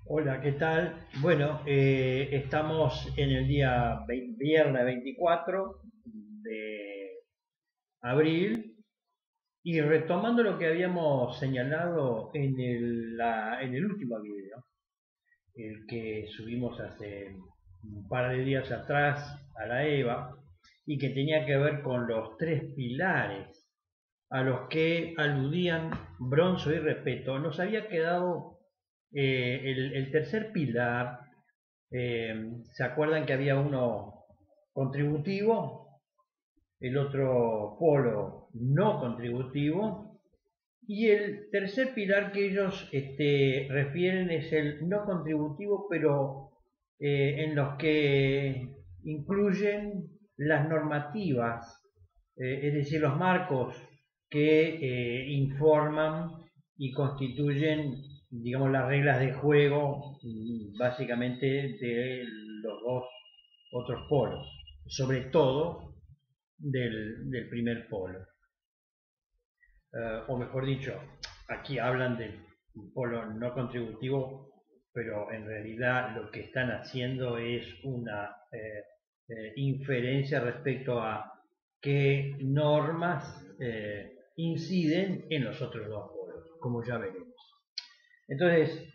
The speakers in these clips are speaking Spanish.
Hola, ¿qué tal? Bueno, estamos en el día viernes 24 de abril y retomando lo que habíamos señalado en el último video, el que subimos hace un par de días atrás a la EVA y que tenía que ver con los tres pilares a los que aludían Bronzo y Repeto. Nos había quedado el tercer pilar. ¿Se acuerdan que había uno contributivo, el otro polo no contributivo? Y el tercer pilar que ellos refieren es el no contributivo, pero en los que incluyen las normativas, es decir, los marcos que informan y constituyen, digamos, las reglas de juego, básicamente de los dos otros polos, sobre todo del primer polo. O mejor dicho, aquí hablan del polo no contributivo, pero en realidad lo que están haciendo es una inferencia respecto a qué normas inciden en los otros dos polos, como ya veremos. Entonces,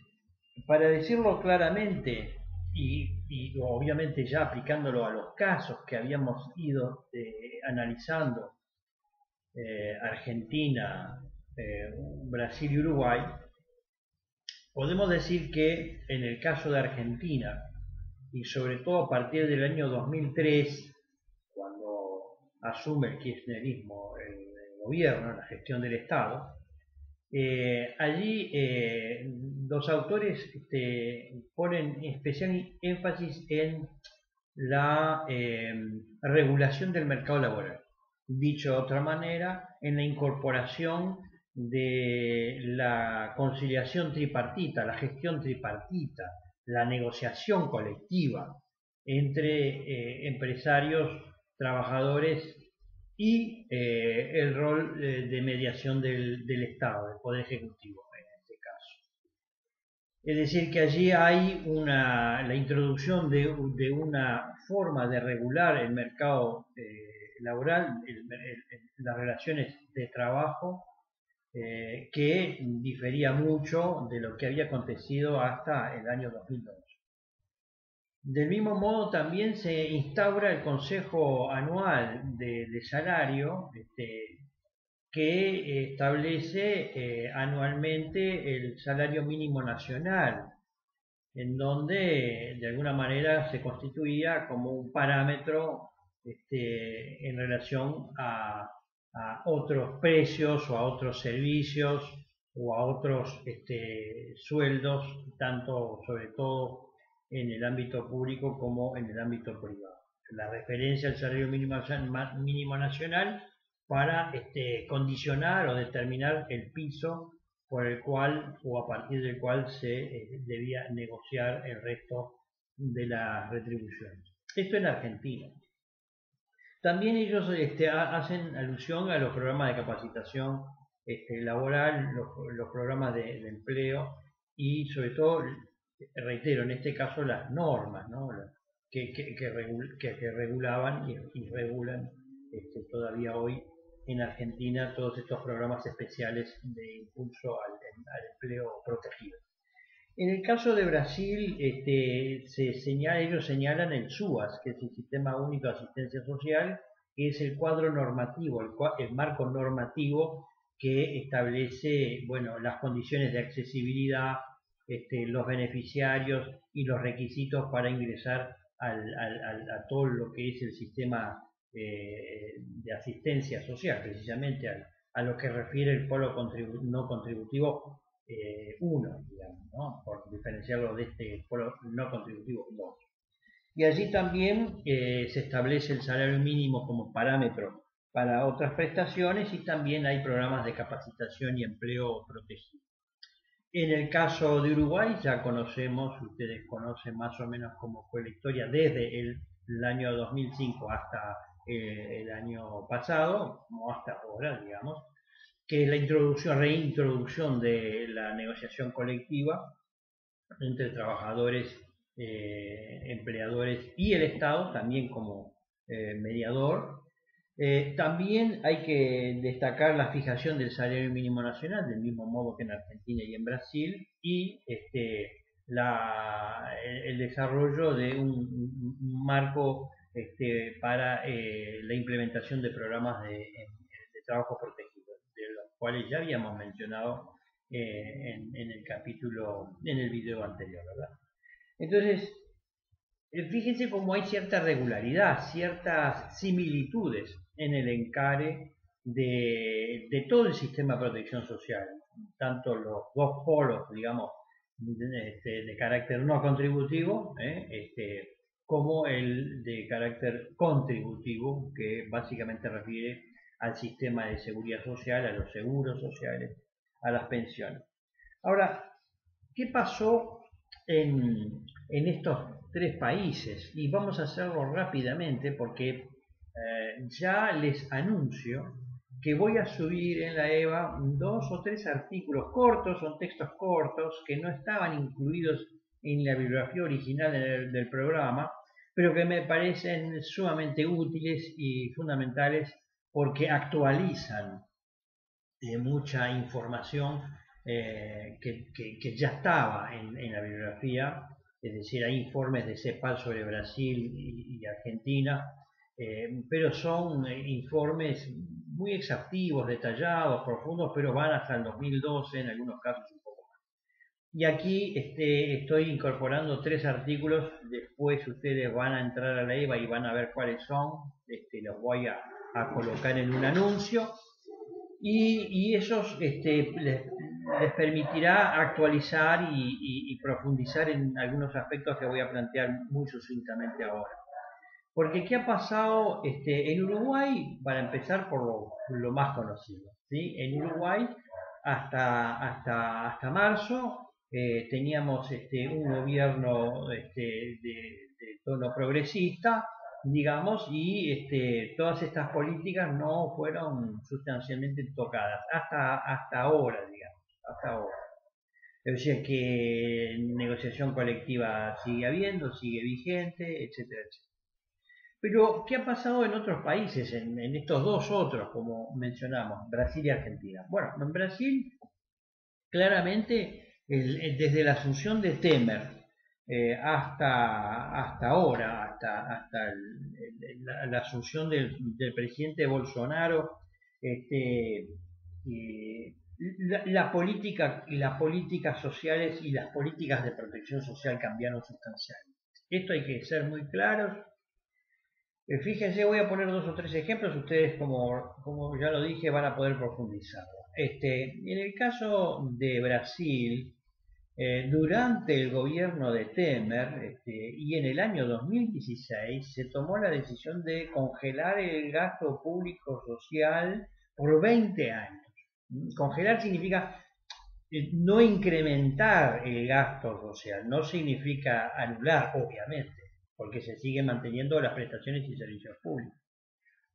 para decirlo claramente y obviamente ya aplicándolo a los casos que habíamos ido analizando, Argentina, Brasil y Uruguay, podemos decir que en el caso de Argentina, y sobre todo a partir del año 2003, cuando asume el kirchnerismo el gobierno, la gestión del Estado, allí los autores ponen especial énfasis en la regulación del mercado laboral. Dicho de otra manera, en la incorporación de la conciliación tripartita, la gestión tripartita, la negociación colectiva entre empresarios, trabajadores y el rol de mediación del Estado, del Poder Ejecutivo en este caso. Es decir, que allí hay la introducción de una forma de regular el mercado laboral, las relaciones de trabajo, que difería mucho de lo que había acontecido hasta el año 2002. Del mismo modo, también se instaura el Consejo Anual de Salario, que establece anualmente el salario mínimo nacional, en donde de alguna manera se constituía como un parámetro en relación a otros precios o a otros servicios o a otros sueldos, tanto sobre todo en el ámbito público como en el ámbito privado. La referencia al salario mínimo nacional para condicionar o determinar el piso por el cual o a partir del cual se debía negociar el resto de las retribuciones. Esto en Argentina. También ellos hacen alusión a los programas de capacitación laboral, los programas de empleo y sobre todo, reitero, en este caso las normas, ¿no? que regulaban y regulan todavía hoy en Argentina todos estos programas especiales de impulso al empleo protegido. En el caso de Brasil, ellos señalan el SUAS, que es el Sistema Único de Asistencia Social, que es el cuadro normativo, el marco normativo que establece, bueno, las condiciones de accesibilidad, los beneficiarios y los requisitos para ingresar a todo lo que es el sistema de asistencia social, precisamente a lo que refiere el polo no contributivo 1, digamos, ¿no? Por diferenciarlo de este polo no contributivo 2. Y allí también se establece el salario mínimo como parámetro para otras prestaciones y también hay programas de capacitación y empleo protegido. En el caso de Uruguay ya conocemos, ustedes conocen más o menos cómo fue la historia desde el año 2005 hasta el año pasado, o hasta ahora, digamos, que es la reintroducción de la negociación colectiva entre trabajadores, empleadores y el Estado, también como mediador. También hay que destacar la fijación del salario mínimo nacional, del mismo modo que en Argentina y en Brasil, y el desarrollo de un marco para la implementación de programas de trabajo protegido, de los cuales ya habíamos mencionado en el capítulo, en el video anterior, ¿verdad? Entonces, fíjense cómo hay cierta regularidad, ciertas similitudes en el encare de todo el sistema de protección social, tanto los dos polos, digamos, de carácter no contributivo, como el de carácter contributivo, que básicamente refiere al sistema de seguridad social, a los seguros sociales, a las pensiones. Ahora, ¿qué pasó en estos tres países? Y vamos a hacerlo rápidamente porque ya les anuncio que voy a subir en la EVA 2 o 3 artículos cortos, son textos cortos que no estaban incluidos en la bibliografía original del programa, pero que me parecen sumamente útiles y fundamentales porque actualizan mucha información que ya estaba en la bibliografía, es decir, hay informes de CEPAL sobre Brasil y Argentina, pero son informes muy exhaustivos, detallados, profundos, pero van hasta el 2012, en algunos casos un poco más. Y aquí estoy incorporando 3 artículos, después ustedes van a entrar a la EVA y van a ver cuáles son, los voy a colocar en un anuncio. Y eso les permitirá actualizar y profundizar en algunos aspectos que voy a plantear muy sucintamente ahora. Porque ¿qué ha pasado en Uruguay? Para empezar por lo más conocido, ¿sí? En Uruguay hasta marzo teníamos un gobierno de tono progresista, digamos, y todas estas políticas no fueron sustancialmente tocadas hasta ahora, digamos, hasta ahora. Es decir, que negociación colectiva sigue habiendo, sigue vigente, etcétera, etcétera. Pero, ¿qué ha pasado en otros países, en estos dos otros, como mencionamos, Brasil y Argentina? Bueno, en Brasil, claramente, desde la asunción de Temer hasta ahora, hasta la asunción del presidente Bolsonaro, las políticas sociales y las políticas de protección social cambiaron sustancialmente. Esto hay que ser muy claros. Fíjense, voy a poner 2 o 3 ejemplos, ustedes como ya lo dije van a poder profundizarlo. En el caso de Brasil, durante el gobierno de Temer y en el año 2016 se tomó la decisión de congelar el gasto público social por 20 años. Congelar significa no incrementar el gasto social, no significa anular, obviamente, porque se siguen manteniendo las prestaciones y servicios públicos.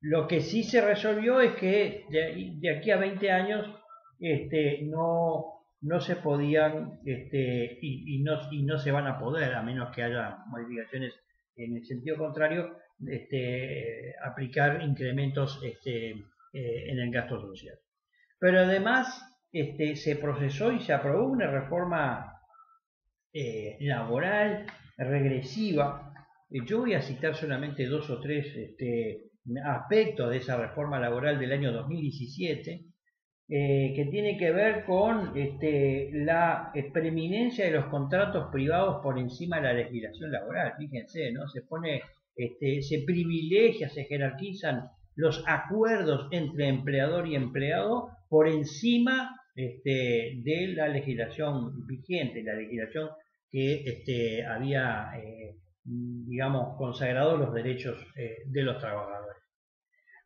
Lo que sí se resolvió es que de aquí a 20 años no se podían y no se van a poder, a menos que haya modificaciones en el sentido contrario, aplicar incrementos en el gasto social. Pero además se procesó y se aprobó una reforma laboral regresiva. Yo voy a citar solamente 2 o 3 aspectos de esa reforma laboral del año 2017, que tiene que ver con la preeminencia de los contratos privados por encima de la legislación laboral. Fíjense, ¿no? Se privilegia, se jerarquizan los acuerdos entre empleador y empleado por encima de la legislación vigente, la legislación que había, digamos, consagrado los derechos de los trabajadores.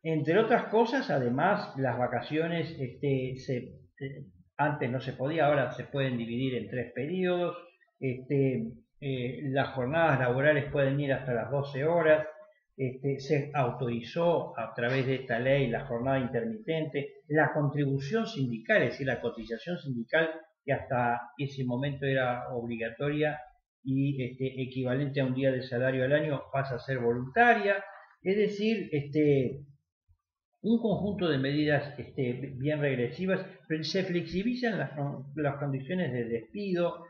Entre otras cosas, además, las vacaciones antes no se podía, ahora se pueden dividir en 3 periodos. Las jornadas laborales pueden ir hasta las 12 horas. Se autorizó a través de esta ley la jornada intermitente, la contribución sindical, es decir, la cotización sindical que hasta ese momento era obligatoria y equivalente a un día de salario al año, pasa a ser voluntaria. Es decir, un conjunto de medidas bien regresivas, se flexibilizan las condiciones de despido,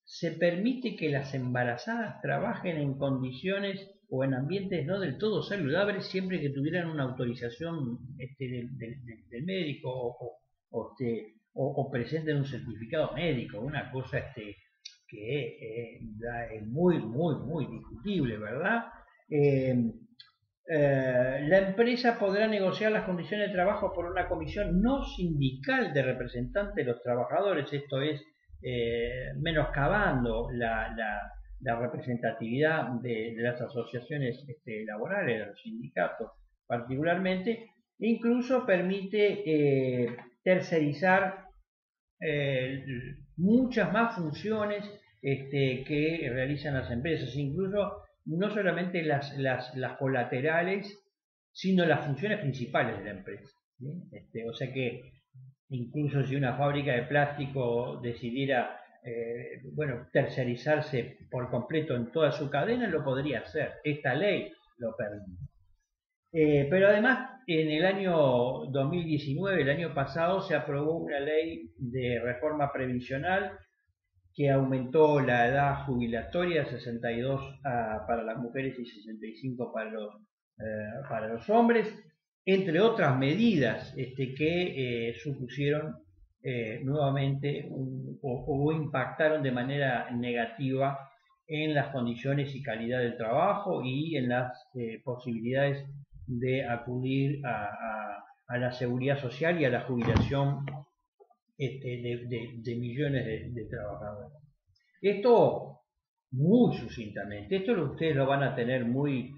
se permite que las embarazadas trabajen en condiciones o en ambientes no del todo saludables siempre que tuvieran una autorización del médico o presenten un certificado médico, una cosa que es muy, muy, muy discutible, ¿verdad? La empresa podrá negociar las condiciones de trabajo por una comisión no sindical de representantes de los trabajadores, esto es, menoscabando la representatividad de las asociaciones laborales, de los sindicatos particularmente, e incluso permite tercerizar muchas más funciones que realizan las empresas, incluso no solamente las colaterales, sino las funciones principales de la empresa, ¿sí? O sea que incluso si una fábrica de plástico decidiera tercerizarse por completo en toda su cadena, lo podría hacer. Esta ley lo permite. Pero además, en el año 2019, el año pasado, se aprobó una ley de reforma previsional que aumentó la edad jubilatoria de 62 para las mujeres y 65 para los hombres, entre otras medidas que supusieron nuevamente o impactaron de manera negativa en las condiciones y calidad del trabajo y en las posibilidades de acudir a la seguridad social y a la jubilación de millones de trabajadores. Esto muy sucintamente, esto ustedes lo van a tener muy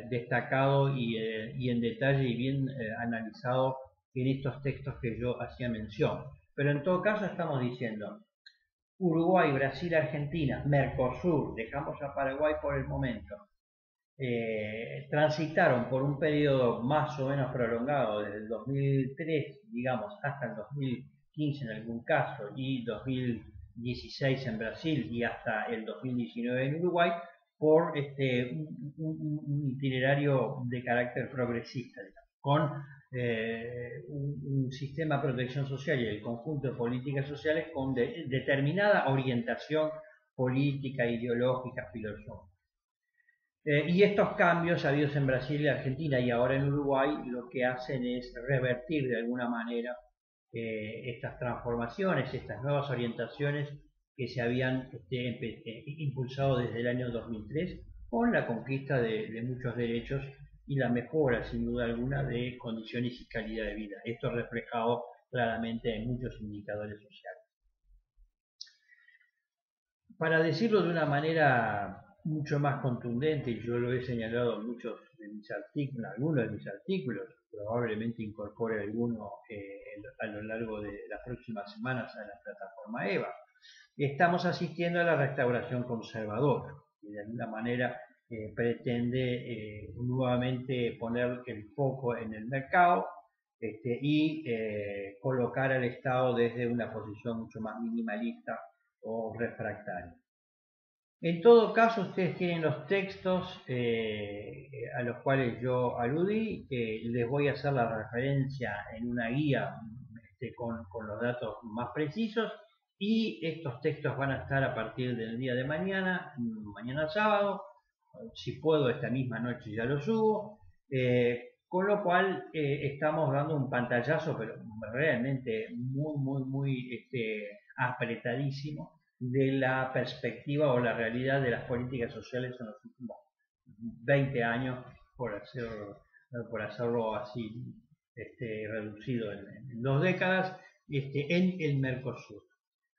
destacado y en detalle y bien analizado en estos textos que yo hacía mención. Pero en todo caso estamos diciendo Uruguay, Brasil, Argentina, Mercosur, dejamos a Paraguay por el momento, transitaron por un periodo más o menos prolongado desde el 2003, digamos, hasta el 2015 en algún caso y 2016 en Brasil y hasta el 2019 en Uruguay, por un itinerario de carácter progresista, digamos, con un sistema de protección social y el conjunto de políticas sociales con determinada orientación política, ideológica, filosófica. Y estos cambios habidos en Brasil y Argentina y ahora en Uruguay lo que hacen es revertir de alguna manera estas transformaciones, estas nuevas orientaciones que se habían impulsado desde el año 2003 con la conquista de muchos derechos y la mejora, sin duda alguna, de condiciones y calidad de vida. Esto reflejado claramente en muchos indicadores sociales. Para decirlo de una manera mucho más contundente, y yo lo he señalado en muchos de mis artículos, algunos de mis artículos, probablemente incorpore alguno a lo largo de las próximas semanas a la plataforma EVA. Estamos asistiendo a la restauración conservadora, que de alguna manera pretende nuevamente poner el foco en el mercado y colocar al Estado desde una posición mucho más minimalista o refractaria. En todo caso, ustedes tienen los textos a los cuales yo aludí, les voy a hacer la referencia en una guía con los datos más precisos, y estos textos van a estar a partir del día de mañana, mañana sábado, si puedo esta misma noche ya lo subo, con lo cual estamos dando un pantallazo, pero realmente muy apretadísimo, de la perspectiva o la realidad de las políticas sociales en los últimos 20 años, por hacerlo así reducido en 2 décadas, en el Mercosur.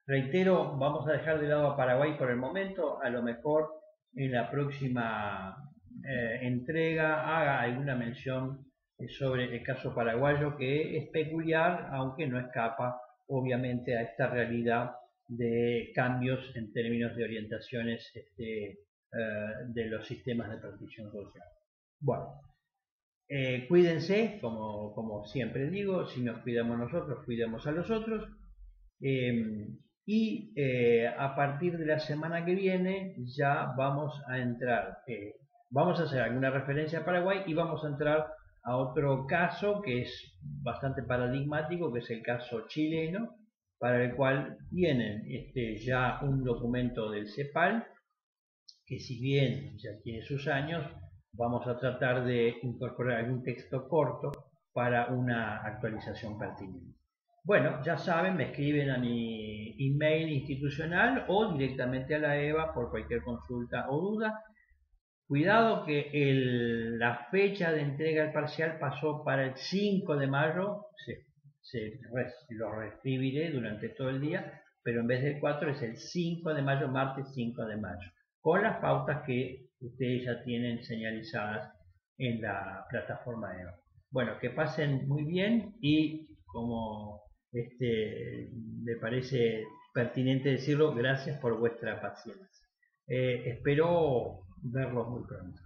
Reitero, vamos a dejar de lado a Paraguay por el momento, a lo mejor en la próxima entrega haga alguna mención sobre el caso paraguayo, que es peculiar, aunque no escapa obviamente a esta realidad de cambios en términos de orientaciones de los sistemas de protección social. Bueno, cuídense, como siempre digo, si nos cuidamos nosotros, cuidemos a los otros. A partir de la semana que viene ya vamos a entrar, vamos a hacer alguna referencia a Paraguay y vamos a entrar a otro caso que es bastante paradigmático, que es el caso chileno, para el cual tienen ya un documento del CEPAL, que si bien ya tiene sus años, vamos a tratar de incorporar algún texto corto para una actualización pertinente. Bueno, ya saben, me escriben a mi email institucional o directamente a la EVA por cualquier consulta o duda. Cuidado que la fecha de entrega del parcial pasó para el 5 de mayo, lo reescribiré durante todo el día, pero en vez del 4 es el 5 de mayo, martes 5 de mayo, con las pautas que ustedes ya tienen señalizadas en la plataforma EVA. Bueno, que pasen muy bien y como me parece pertinente decirlo, gracias por vuestra paciencia. Espero verlos muy pronto.